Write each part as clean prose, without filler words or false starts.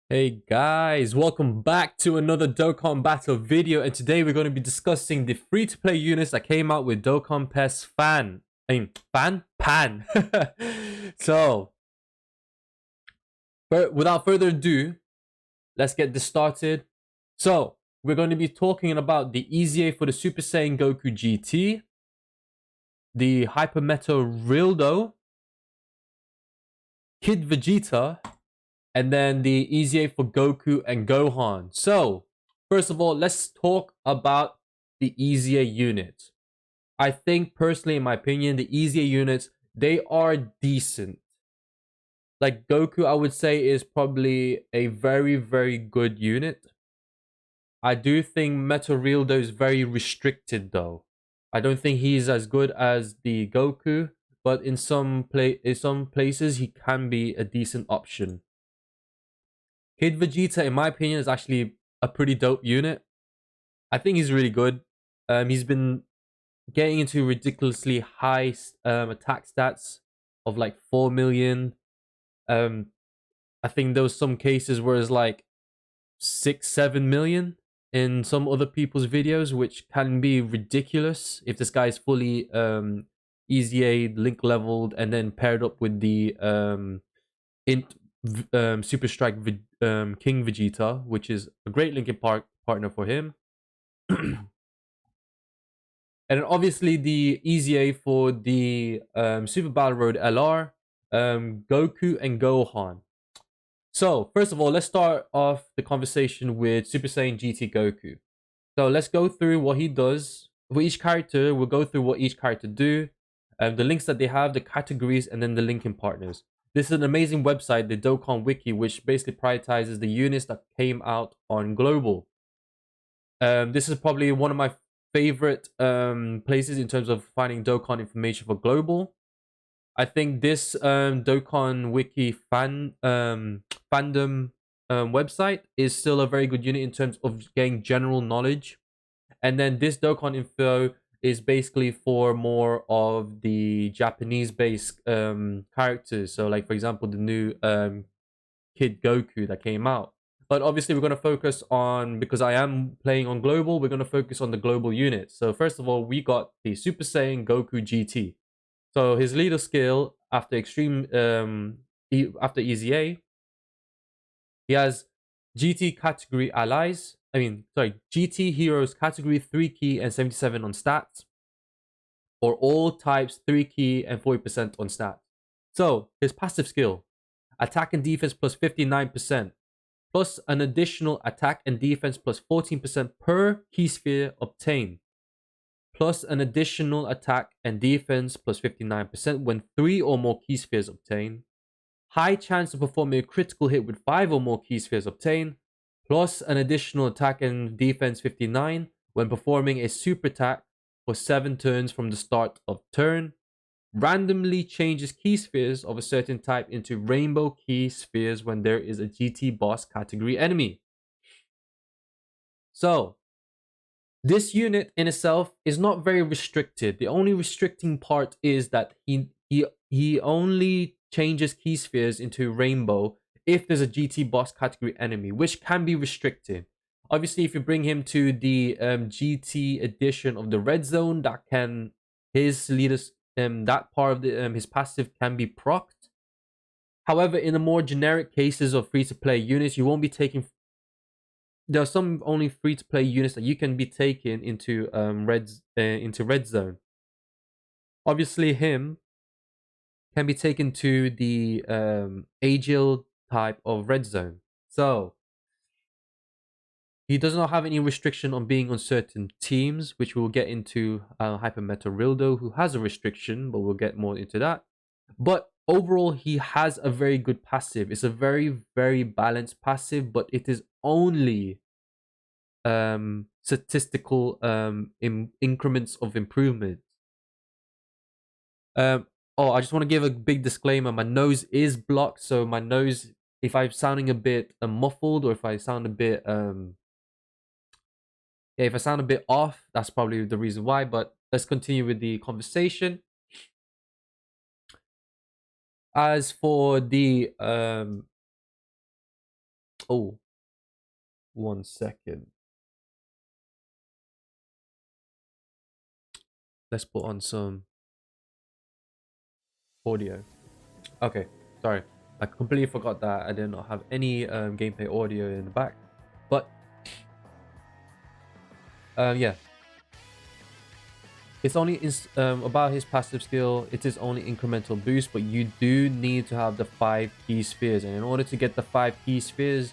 Hey guys, welcome back to another Dokkan Battle video, and today we're going to be discussing the free-to-play units that came out with Dokkan PES Fan. Pan. So, without further ado, let's get this started. So, we're going to be talking about the EZA for the Super Saiyan Goku GT, the Hyper-Metal Rilldo, Kid Vegeta, and then the EZA for Goku and Gohan. So, first of all, let's talk about the EZA unit. I think personally, in my opinion, the EZA units, they are decent. Like Goku, I would say is probably a very, very good unit. I do think Metalreal though is very restricted though. I don't think he's as good as the Goku, but in some places he can be a decent option. Kid Vegeta, in my opinion, is actually a pretty dope unit. I think he's really good. He's been getting into ridiculously high attack stats of like 4 million. I think there was some cases where it's like 6, 7 million in some other people's videos, which can be ridiculous if this guy is fully EZA link leveled and then paired up with the int Super Strike King Vegeta, which is a great linking partner for him. And obviously the EZA for the Super Battle Road LR, Goku and Gohan. So first of all, let's start off the conversation with Super Saiyan GT Goku. So let's go through what he does for each character. We'll go through what each character do, the links that they have, the categories, and then the linking partners. This is an amazing website, the Dokkan Wiki, which basically prioritizes the units that came out on global. This is probably one of my favorite places in terms of finding Dokkan information for global. I think this Dokkan Wiki fandom website is still a very good unit in terms of getting general knowledge. And then this Dokkan info is basically for more of the Japanese-based characters. So, like for example, the new Kid Goku that came out. But obviously, we're going to focus on, because I am playing on global, we're going to focus on the global units. So first of all, we got the Super Saiyan Goku GT. So his leader skill after extreme after EZA, he has GT category allies. GT heroes category 3 key and 77 on stats, or all types 3 key and 40% on stats. So his passive skill, attack and defense plus 59%, plus an additional attack and defense plus 14% per key sphere obtained, plus an additional attack and defense plus 59% when 3 or more key spheres obtained, high chance of performing a critical hit with 5 or more key spheres obtained, plus an additional attack and defense 59 when performing a super attack for 7 turns from the start of turn, randomly changes key spheres of a certain type into rainbow key spheres when there is a GT boss category enemy. So, this unit in itself is not very restricted. The only restricting part is that he only changes key spheres into rainbow if there's a GT boss category enemy, which can be restricted. Obviously, if you bring him to the GT edition of the red zone, that can his leaders that part of the his passive can be procced. However, in the more generic cases of free to play units, you won't be taking. There are some only free to play units that you can be taken into red zone. Obviously, him can be taken to the AGL type of red zone. So he does not have any restriction on being on certain teams, which we'll get into Hyper-Metal Rilldo, who has a restriction, but we'll get more into that. But overall, he has a very good passive. It's a very, very balanced passive, but it is only statistical increments of improvement. I just want to give a big disclaimer. My nose is blocked, so my nose, if I'm sounding a bit muffled, or if I sound a bit if I sound a bit off, that's probably the reason why. But let's continue with the conversation. As for the Oh, 1 second. Let's put on some audio. Okay, sorry. I completely forgot that I did not have any gameplay audio in the back. But yeah, it's only about his passive skill. It is only incremental boost, but you do need to have the 5 key spheres, and in order to get the 5 key spheres,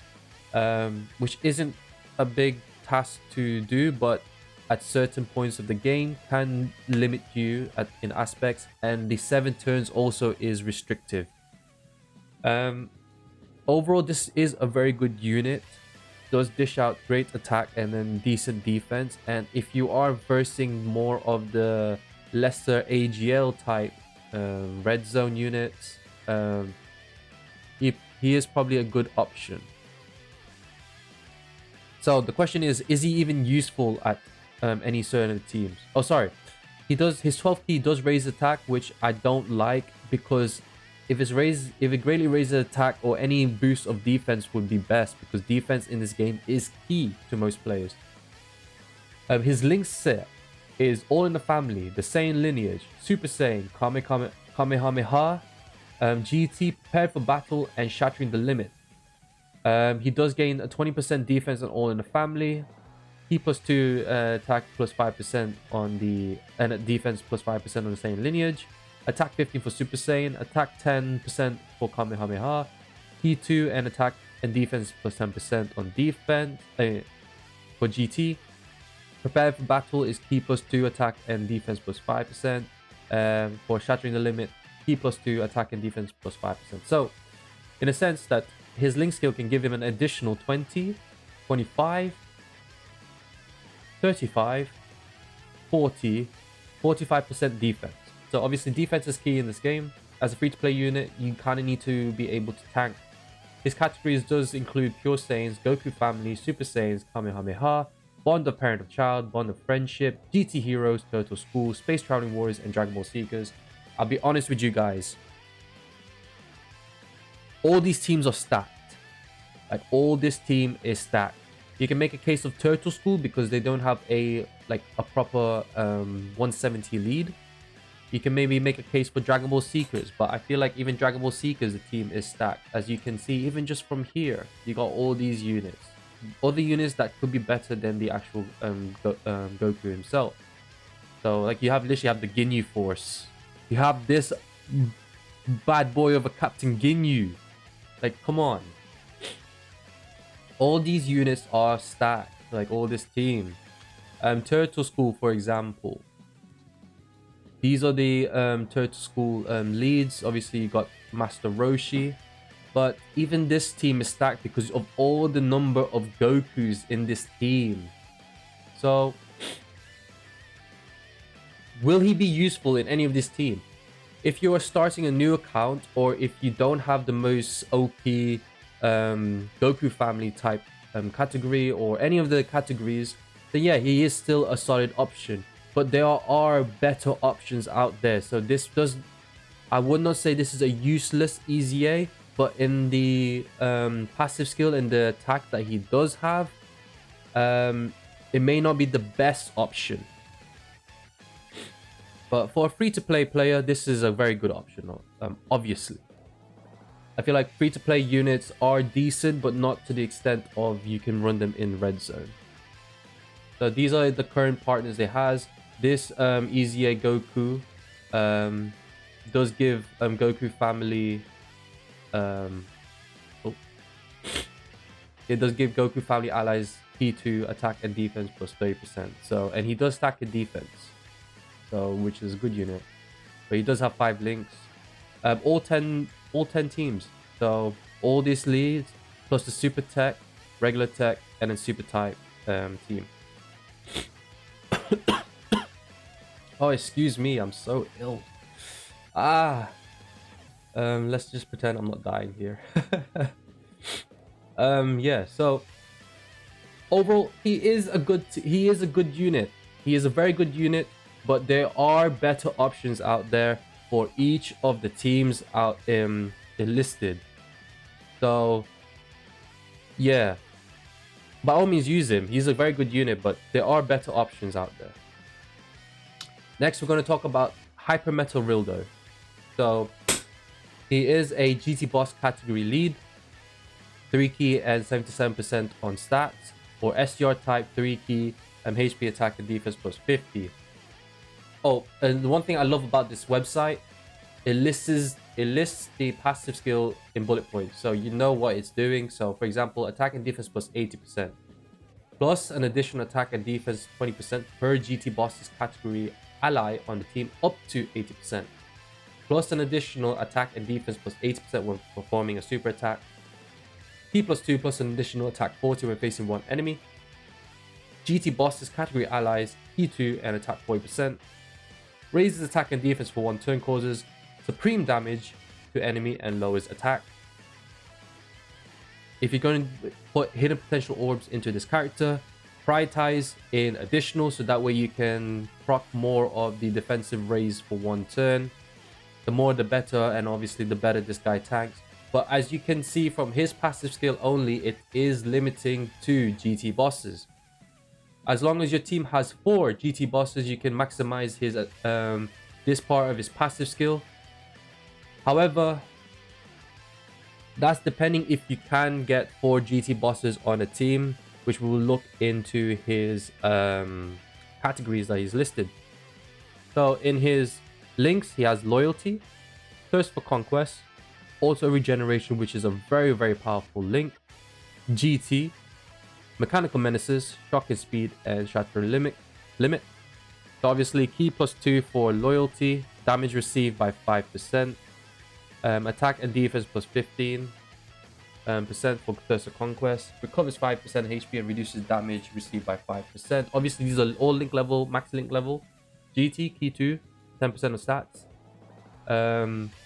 which isn't a big task to do, but at certain points of the game can limit you in aspects, and the 7 turns also is restrictive. Overall, this is a very good unit. Does dish out great attack and then decent defense, and if you are versing more of the lesser AGL type red zone units, he is probably a good option. So the question is he even useful at any certain teams? Oh, sorry, he does. His 12th key does raise attack, which I don't like, because if it greatly raises attack, or any boost of defense would be best, because defense in this game is key to most players. His link set is all in the family, the Saiyan lineage, Super Saiyan, Kamehameha, GT, prepared for battle, and shattering the limit. He does gain a 20% defense on all in the family, Ki +2 attack +5% on the, and defense +5% on the Saiyan lineage. Attack 15 for Super Saiyan, attack 10% for Kamehameha, Ki 2 and attack and defense +10% on defense for GT. Prepared for battle is Ki +2 attack and defense +5%. For shattering the limit, Ki +2 attack and defense +5%. So, in a sense that his link skill can give him an additional 20, 25, 35, 40, 45% defense. So obviously defense is key in this game. As a free-to-play unit, you kind of need to be able to tank. His categories does include Pure Saiyans, Goku Family, Super Saiyans, Kamehameha, Bond of Parent of Child, Bond of Friendship, GT Heroes, Turtle School, Space Traveling Warriors, and Dragon Ball Seekers. I'll be honest with you guys. All these teams are stacked. Like, all this team is stacked. You can make a case of Turtle School because they don't have a proper 170 lead. You can maybe make a case for Dragon Ball Seekers, but I feel like even Dragon Ball Seekers, the team is stacked. As you can see, even just from here, you got all these units. All the units that could be better than the actual Goku himself. So, like, you literally have the Ginyu Force. You have this bad boy of a Captain Ginyu. Like, come on. All these units are stacked, like all this team. Turtle School, for example. These are the Turtle School leads. Obviously, you got Master Roshi. But even this team is stacked because of all the number of Gokus in this team. So, will he be useful in any of this team? If you are starting a new account, or if you don't have the most OP Goku family type category, or any of the categories, then yeah, he is still a solid option. But there are better options out there. So this does, I would not say this is a useless EZA, but in the passive skill and the attack that he does have, it may not be the best option. But for a free-to-play player, this is a very good option, obviously. I feel like free-to-play units are decent, but not to the extent of you can run them in red zone. So these are the current partners they has. This EZA Goku does give Goku family it does give Goku family allies P2 attack and defense plus 30%. So, and he does stack in defense, so which is a good unit. But he does have 5 links. All 10 teams. So all these leads plus the super tech, regular tech, and then super type team. Oh, excuse me, I'm so ill. Let's just pretend I'm not dying here. Yeah, so overall he is a good unit. He is a very good unit, but there are better options out there for each of the teams out listed. So Yeah, by all means use him. He's a very good unit, but there are better options out there. Next, we're going to talk about Hyper-Metal Rilldo. So he is a GT boss category lead, 3 key and 77% on stats, or STR type 3 key and HP attack and defense plus 50. Oh, and the one thing I love about this website, it lists the passive skill in bullet points, so you know what it's doing. So for example, attack and defense plus 80%, plus an additional attack and defense 20% per GT boss's category ally on the team up to 80%, plus an additional attack and defense plus 80% when performing a super attack, T plus 2 plus an additional attack 40 when facing one enemy, GT bosses category allies T2 and attack 40%, raises attack and defense for 1 turn, causes supreme damage to enemy and lowers attack. If you're going to put hidden potential orbs into this character, prioritize in additional, so that way you can proc more of the defensive raise for 1 turn. The more the better, and obviously the better this guy tanks. But as you can see from his passive skill only, it is limiting to GT bosses. As long as your team has 4 GT bosses, you can maximize his this part of his passive skill. However, that's depending if you can get 4 GT bosses on a team, which we will look into his categories that he's listed. So in his links, he has loyalty, thirst for conquest, auto regeneration, which is a very, very powerful link, GT, mechanical menaces, shock and speed, and shattering limit. So obviously key plus 2 for loyalty, damage received by 5%, attack and defense plus 15% for thirst of conquest, recovers 5% HP and reduces damage received by 5%. Obviously these are all link level, max link level. GT key 2, 10% of stats.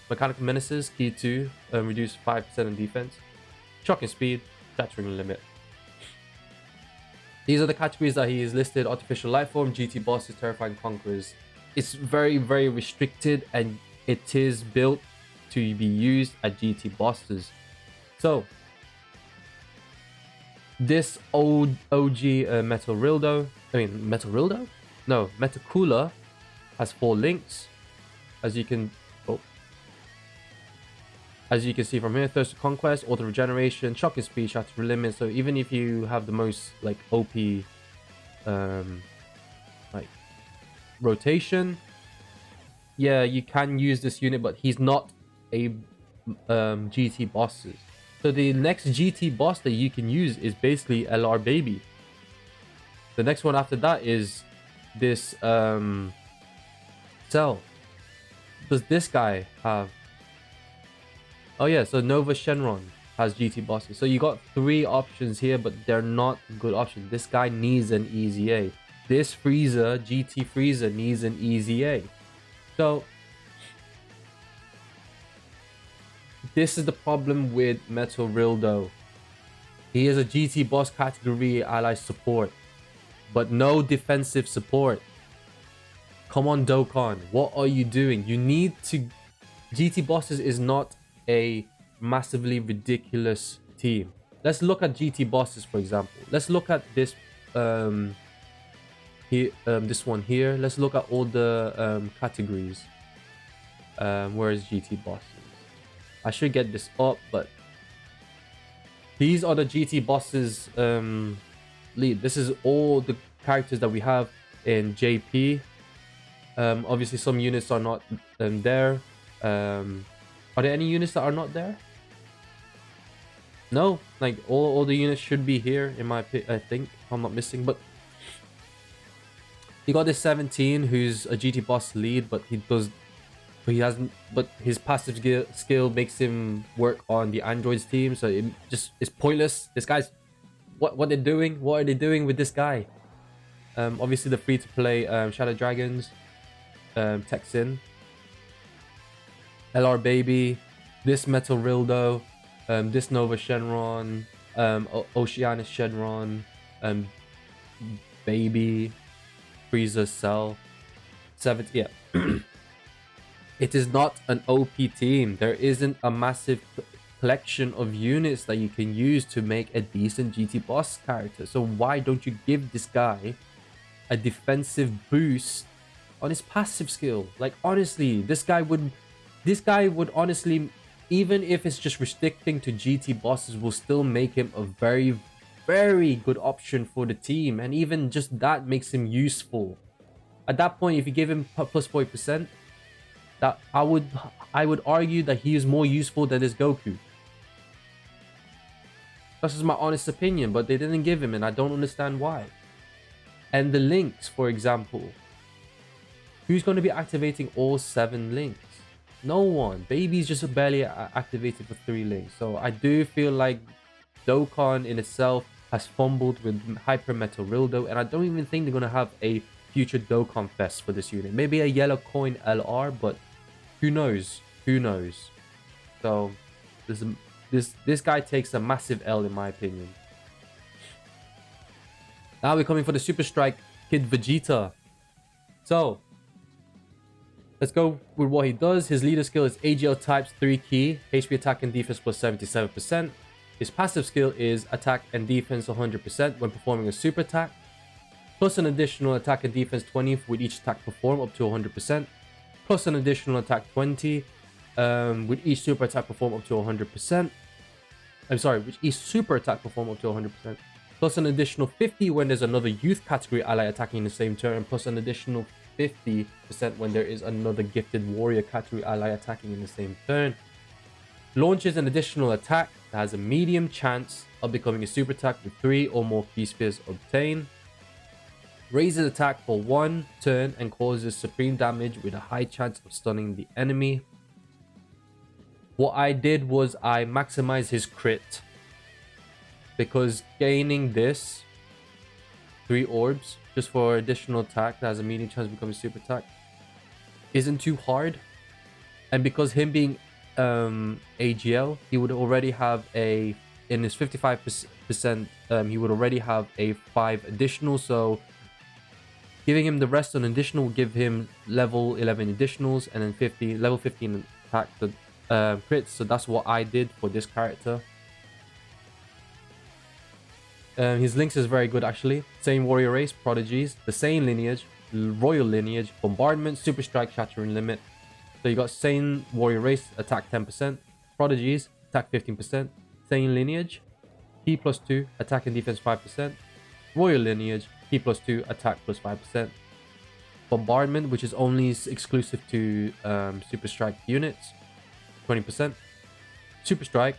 Mechanical menaces key 2, reduce 5% in defense. Shock and speed, shattering limit. These are the categories that he is listed: artificial life form, GT bosses, terrifying conquerors. It's very, very restricted, and it is built to be used at GT bosses. So this OG Metal Rilldo, Metal Rilldo? No, Metacooler has 4 links. As you can see from here: thirst of conquest, auto regeneration, shock and speed, shatter limit. So even if you have the most like OP like rotation, yeah, you can use this unit, but he's not a GT bosses. So the next GT boss that you can use is basically LR Baby. The next one after that is this Cell. Does this guy have? Oh yeah, so Nova Shenron has GT bosses. So you got 3 options here, but they're not good options. This guy needs an EZA. This Frieza, GT Frieza, needs an EZA. So this is the problem with Metal Rilldo. He is a GT boss category ally support, but no defensive support. Come on, Dokkan, what are you doing? You need to... GT bosses is not a massively ridiculous team. Let's look at GT bosses, for example. Let's look at this this one here. Let's look at all the categories. Where is GT bosses? I should get this up, but these are the GT bosses lead. This is all the characters that we have in JP. Obviously some units are not there. Are there any units that are not there? No, like all the units should be here in my I think, if I'm not missing. But you got this 17 who's a GT boss lead, but he hasn't, but his passive skill makes him work on the androids team, so it just is pointless. This guy's what are they doing with this guy? Obviously the free to play Shadow Dragons, Texan, LR Baby, this Metal Rilldo, this Nova Shenron, Oceanus Shenron, Baby, Frieza Cell, 70. Yeah. It is not an OP team. There isn't a massive collection of units that you can use to make a decent GT boss character. So why don't you give this guy a defensive boost on his passive skill? Like, honestly, this guy would honestly, even if it's just restricting to GT bosses, will still make him a very, very good option for the team. And even just that makes him useful. At that point, if you give him plus 40%, that I would argue that he is more useful than this Goku. That's just my honest opinion, but they didn't give him, and I don't understand why. And the links, for example, who's going to be activating all 7 links? No one. Baby's just barely activated for 3 links. So I do feel like Dokkan in itself has fumbled with Hyper-Metal Rilldo, and I don't even think they're going to have a future Dokkan Fest for this unit. Maybe a yellow coin LR, but who knows? Who knows? So this guy takes a massive L in my opinion. Now we're coming for the Super Strike Kid Vegeta. So let's go with what he does. His leader skill is AGL types 3 key, HP attack and defense plus 77%. His passive skill is attack and defense 100% when performing a super attack, plus an additional attack and defense 20 with each attack performed up to 100%, plus an additional attack 20 with each super attack performed up to 100%. I'm sorry, with each super attack performed up to 100%. Plus an additional 50 when there's another youth category ally attacking in the same turn, plus an additional 50% when there is another gifted warrior category ally attacking in the same turn. Launches an additional attack that has a medium chance of becoming a super attack with 3 or more key spheres obtained. Raises attack for 1 turn and causes supreme damage with a high chance of stunning the enemy. What I did was I maximized his crit, because gaining this 3 orbs just for additional attack that has a medium chance of becoming super attack isn't too hard. And because him being AGL, he would already have a, in his 55%, he would already have a 5 additional. So giving him the rest on additional will give him level 11 additionals and then level 15 attack the crits. So that's what I did for this character. His links is very good actually. Same warrior race, prodigies, the same lineage, royal lineage, bombardment, super strike, shattering limit. So you got same warrior race, attack 10%, prodigies, attack 15%, same lineage, P plus 2, attack and defense 5%, royal lineage, P plus 2, attack plus 5%, bombardment, which is only exclusive to super strike units, 20%, super strike,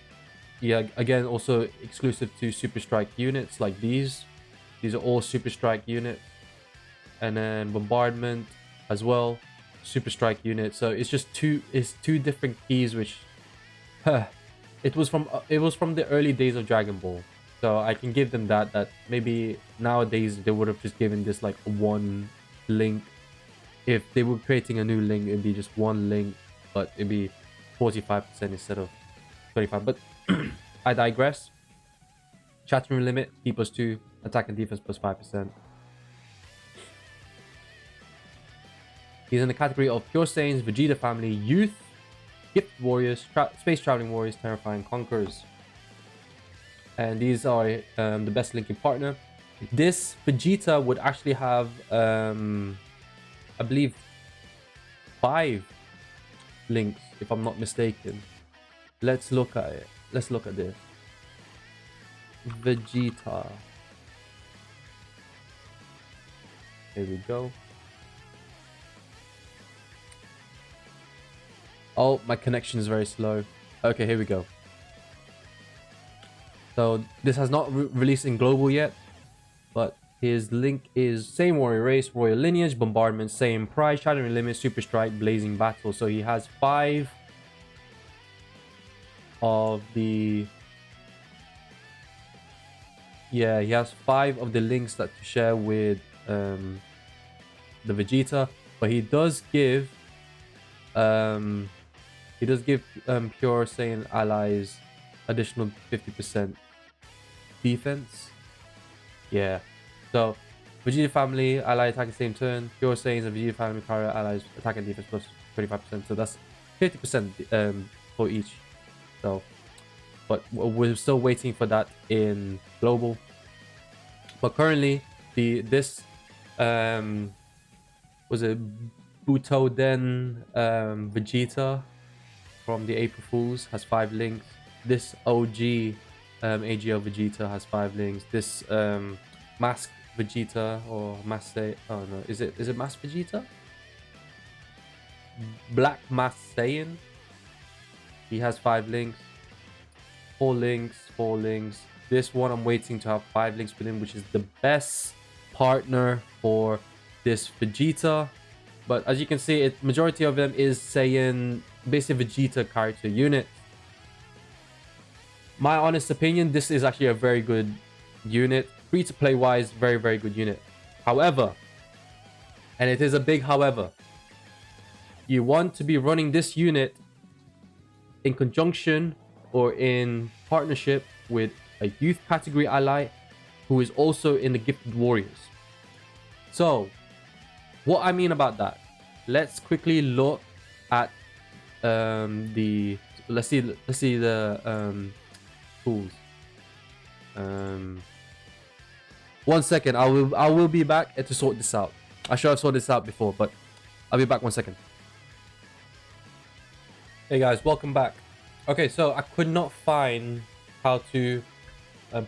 yeah, again also exclusive to super strike units like these are all super strike units, and then bombardment as well, super strike unit. So it's just two different keys, which it was from the early days of Dragon Ball. So I can give them that maybe nowadays they would have just given this like one link. If they were creating a new link, it'd be just one link, but it'd be 45% instead of 25. But I digress. Shattering limit, P plus 2, attack and defense plus 5%. He's in the category of Pure Saiyans, Vegeta family, youth, gift warriors, space traveling warriors, terrifying conquerors. And these are the best linking partner. This Vegeta would actually have, I believe, 5 links, if I'm not mistaken. Let's look at it. Let's look at this. Vegeta. Here we go. Oh, my connection is very slow. Okay, here we go. So this has not released in global yet, but his link is same warrior race, royal lineage, bombardment, same price, shattering limit, super strike, blazing battle. So he has 5 of the, yeah, he has 5 of the links that to share with the Vegeta, but he does give Pure Saiyan allies additional 50% defense. Yeah, so Vegeta family ally attack the same turn, Pure Saiyans and Vegeta family carrier allies attack and defense plus 25%. So that's 50% for each. So but we're still waiting for that in global. But currently, this was it Butoden Vegeta from the April Fools has 5 links. This OG AGL Vegeta has 5 links. This Mask Vegeta or Mask, oh no, is it Mask Vegeta? Black Mask Saiyan. He has 5 links. 4 links, 4 links. This one I'm waiting to have 5 links with him, which is the best partner for this Vegeta. But as you can see, majority of them is Saiyan, basically Vegeta character unit. My honest opinion, this is actually a very good unit. Free to play wise, very, very good unit. However, and it is a big however, you want to be running this unit in conjunction or in partnership with a youth category ally who is also in the Gifted Warriors. So what I mean about that, let's quickly look at let's see the tools. 1 second, I will be back to sort this out. I should have sorted this out before, but I'll be back 1 second. Hey guys, welcome back. Okay, so I could not find how to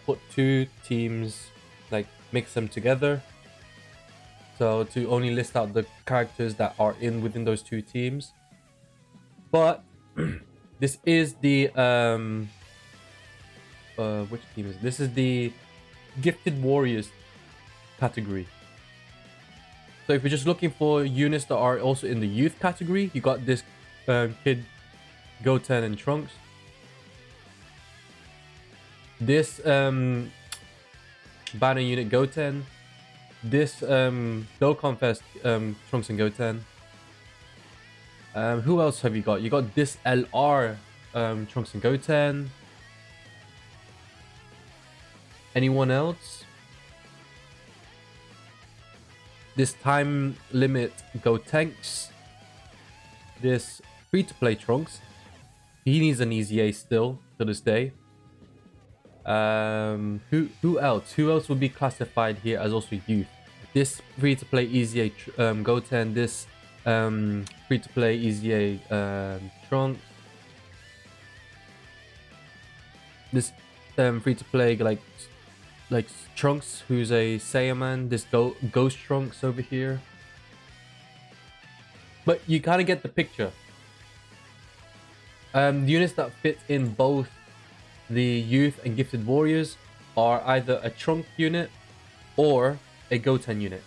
put 2 teams, like mix them together. So to only list out the characters that are within those 2 teams. But this is the which team is this? Is the Gifted Warriors category. So if you're just looking for units that are also in the youth category, you got this kid Goten and Trunks. This banner unit Goten. This Dokkan Fest Trunks and Goten. Who else have you got? You got this LR Trunks and Goten. Anyone else? This time limit Gotenks. This free-to-play Trunks. He needs an easy A still to this day. Who else? Who else would be classified here as also youth? This free-to-play easy A Goten. This free-to-play easy A Trunks. This free-to-play like Trunks, who's a Saiyaman. This Ghost Trunks over here. But you kind of get the picture. The units that fit in both the youth and Gifted Warriors are either a Trunk unit or a Goten unit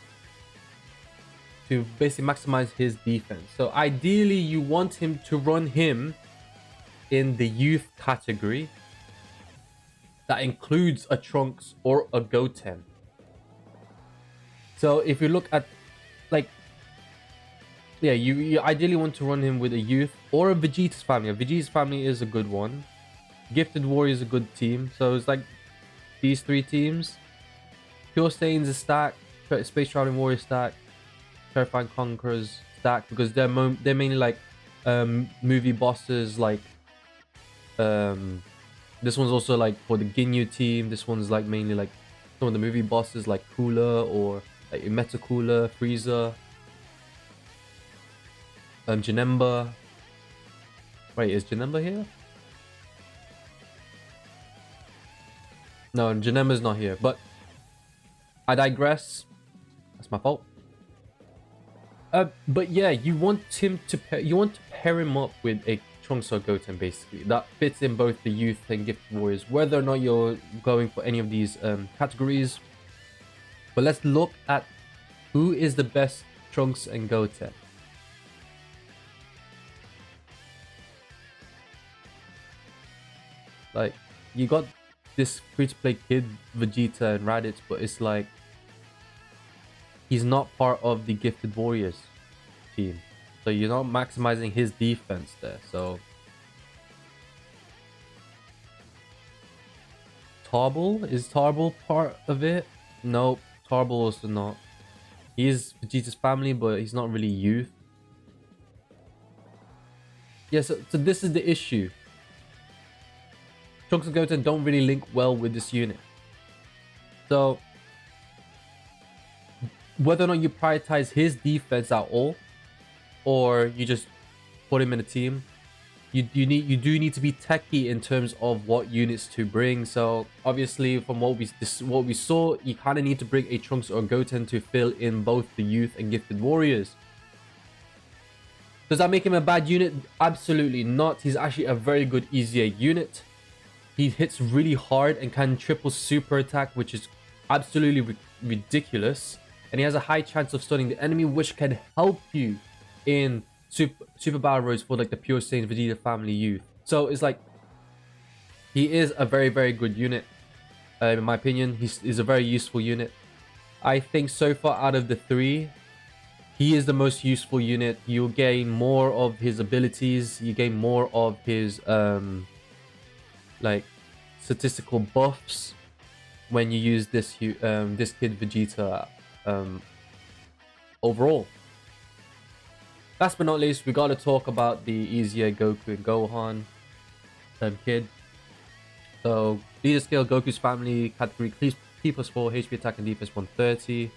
to basically maximize his defense. So ideally you want him to run him in the youth category that includes a Trunks or a Goten. So if you look at, like, yeah, you ideally want to run him with a youth or a Vegeta's family. A Vegeta's family is a good one. Gifted Warrior is a good team. So it's like these 3 teams. Pure Saiyans is stack. Space Traveling Warrior stack. Terrifying Conquerors stack, because they're mainly like movie bosses. Like this one's also like for the Ginyu team. This one's like mainly like some of the movie bosses like Cooler or like Meta Cooler, Frieza, Janemba. Wait, is Janemba here? No, Janemba's not here, but I digress. That's my fault. But yeah, you want him to pair him up with a Trunks or Goten, basically that fits in both the youth and Gifted Warriors, whether or not you're going for any of these categories. But let's look at who is the best Trunks and Goten. Like, you got this free-to-play kid Vegeta and Raditz, but it's like he's not part of the Gifted Warriors team, so you're not maximizing his defense there. So Tarble, is Tarble part of it? Nope, Tarble also not. He's Vegeta's family, but he's not really youth. Yeah, so this is the issue. Trunks and Goten don't really link well with this unit. So whether or not you prioritize his defense at all, or you just put him in a team, you do need to be techy in terms of what units to bring. So obviously, from what we saw, you kind of need to bring a Trunks or Goten to fill in both the youth and gifted warriors. Does that make him a bad unit? Absolutely not. He's actually a very good EZA unit. He hits really hard and can triple super attack, which is absolutely ridiculous. And he has a high chance of stunning the enemy, which can help you in super battle roads for like the Pure Saiyan Vegeta family youth. So it's like, he is a very, very good unit. In my opinion, he's a very useful unit. I think so far out of the three, he is the most useful unit. You'll gain more of his abilities. You gain more of his like statistical buffs when you use this kid Vegeta overall. Last but not least, we got to talk about the EZA Goku and Gohan kid. So leader scale, Goku's family category, P plus 4 HP attack and defense 130,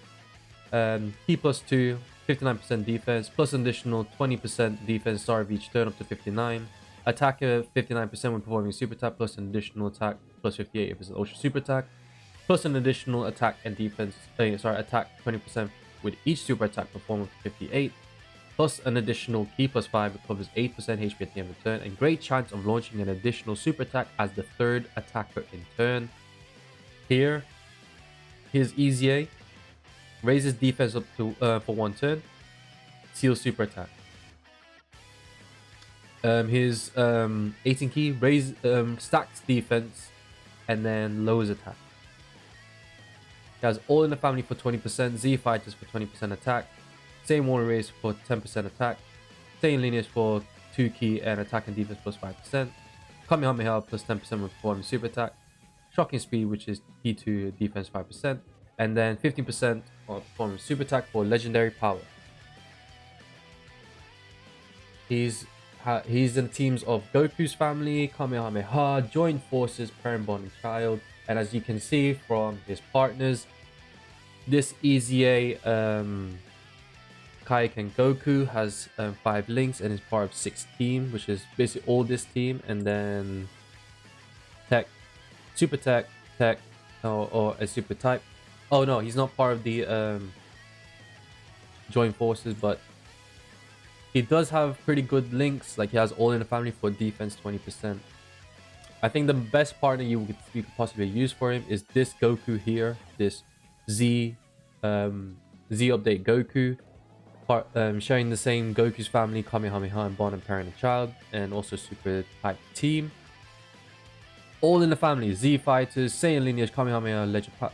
P plus 2 59% defense plus an additional 20% defense start of each turn up to 59. Attacker 59% when performing super attack plus an additional attack plus 58 if it's an ultra super attack, plus an additional attack and defense attack 20% with each super attack performed up to 58, plus an additional key plus 5 that covers 8% HP at the end of the turn, and great chance of launching an additional super attack as the third attacker in turn. Here, his EZA raises defense up to for 1 turn, seals super attack. His 18 key stacks defense and then lowers attack. He has all in the family for 20%, Z fighters for 20% attack, Saiyan warrior race for 10% attack, Saiyan lineage for 2 key and attack and defense plus 5%, Kamehameha plus 10% when performing super attack, shocking speed which is key to defense 5%, and then 15% on performing super attack for legendary power. He's in teams of Goku's family, Kamehameha, joint forces, parent bonding child, and as you can see from his partners, this EZA Kaioken Goku has 5 links and is part of 6 team, which is basically all this team, and then TEQ, Super TEQ, or a Super type. Oh no, he's not part of the joint forces, but he does have pretty good links. Like he has all in the family for defense 20%. I think the best partner you could possibly use for him is this Goku here, this Z update Goku, sharing the same Goku's family, Kamehameha, and bond and parent and child, and also super type team. All in the family, Z fighters, Saiyan lineage, Kamehameha,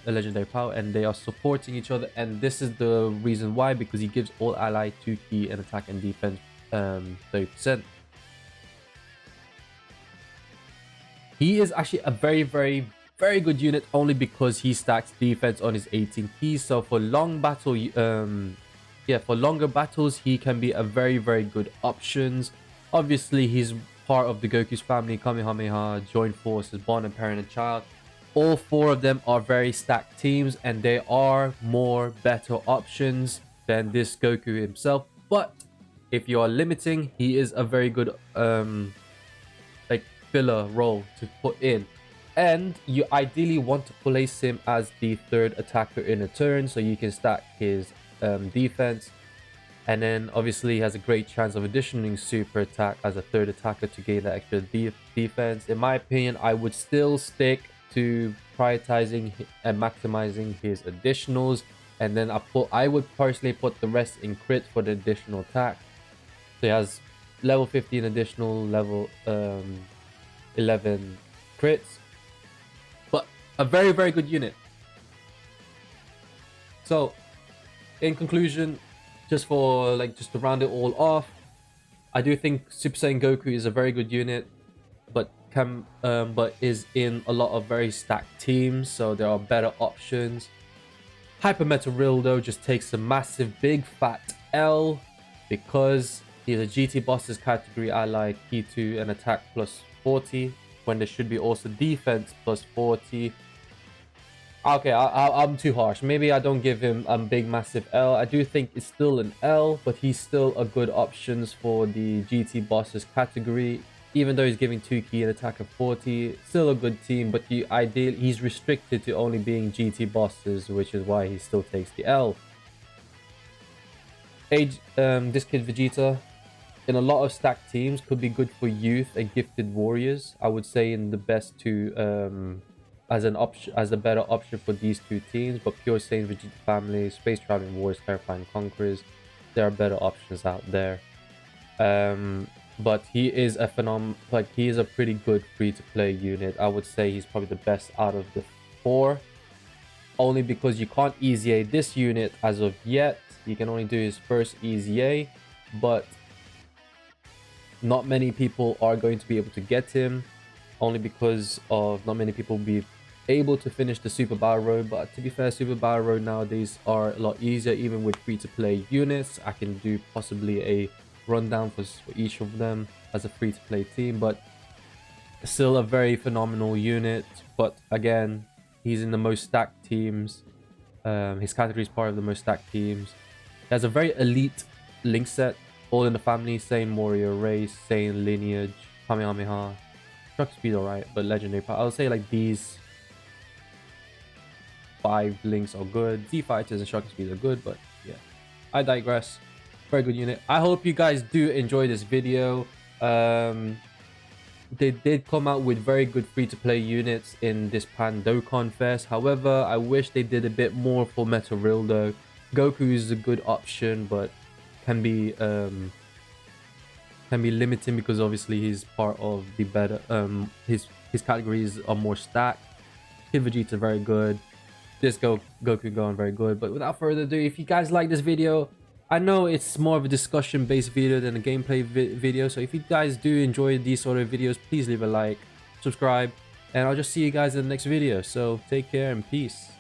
legendary power, and they are supporting each other. And this is the reason why, because he gives all ally 2 key and attack and defense 30%. He is actually a very, very, very good unit only because he stacks defense on his 18 keys. So for long battle, for longer battles, he can be a very, very good options. Obviously, he's part of the Goku's family, Kamehameha, joint forces, bond and parent and child. All 4 of them are very stacked teams, and they are more better options than this Goku himself. But if you are limiting, he is a very good like filler role to put in, and you ideally want to place him as the 3rd attacker in a turn so you can stack his defense. And then obviously he has a great chance of additioning super attack as a 3rd attacker to gain that extra defense. In my opinion, I would still stick to prioritizing and maximizing his additionals, and then I would personally put the rest in crit for the additional attack. So he has level 15 additional, level 11 crits, but a very, very good unit. So in conclusion, just to round it all off, I do think Super Saiyan Goku is a very good unit, but is in a lot of very stacked teams, so there are better options. Hyper-Metal Rilldo just takes a massive big fat L because he's a GT Bosses category ally, key 2 and attack plus 40, when there should be also defense plus 40. Okay, I'm too harsh. Maybe I don't give him a big massive L. I do think it's still an L, but he's still a good options for the GT bosses category. Even though he's giving 2 key and attack of 40, still a good team, but he's restricted to only being GT bosses, which is why he still takes the L. This kid Vegeta, in a lot of stacked teams, could be good for youth and gifted warriors. I would say in the best two, as a better option for these two teams. But Pure Saiyan Vegeta family, Space Traveling Warriors, Terrifying Conquerors, there are better options out there. But he is a he is a pretty good free-to-play unit. I would say he's probably the best out of the 4. Only because you can't EZA this unit as of yet. He can only do his first EZA, but not many people are going to be able to get him. Only because of not many people will be able to finish the Super Battle Road. But to be fair, Super Battle Road nowadays are a lot easier, even with free-to-play units. I can do possibly a rundown for each of them as a free-to-play team, but still a very phenomenal unit. But again, he's in the most stacked teams. His category is part of the most stacked teams. He has a very elite link set, all in the family, same warrior race, same lineage, Kamehameha. Truck speed alright, but legendary power. I would say like these 5 links are good. Z fighters and shock speed are good, but yeah, I digress. Very good unit. I hope you guys do enjoy this video. They did come out with very good free-to-play units in this Pan Dokkan Fest. However, I wish they did a bit more for Metalreal though. Goku is a good option, but can be limiting because obviously he's part of the better his categories are more stacked. Kid Vegeta very good. This Goku Gohan very good. But without further ado, if you guys like this video, I know it's more of a discussion based video than a gameplay video, so if you guys do enjoy these sort of videos, please leave a like, subscribe, and I'll just see you guys in the next video. So take care and peace.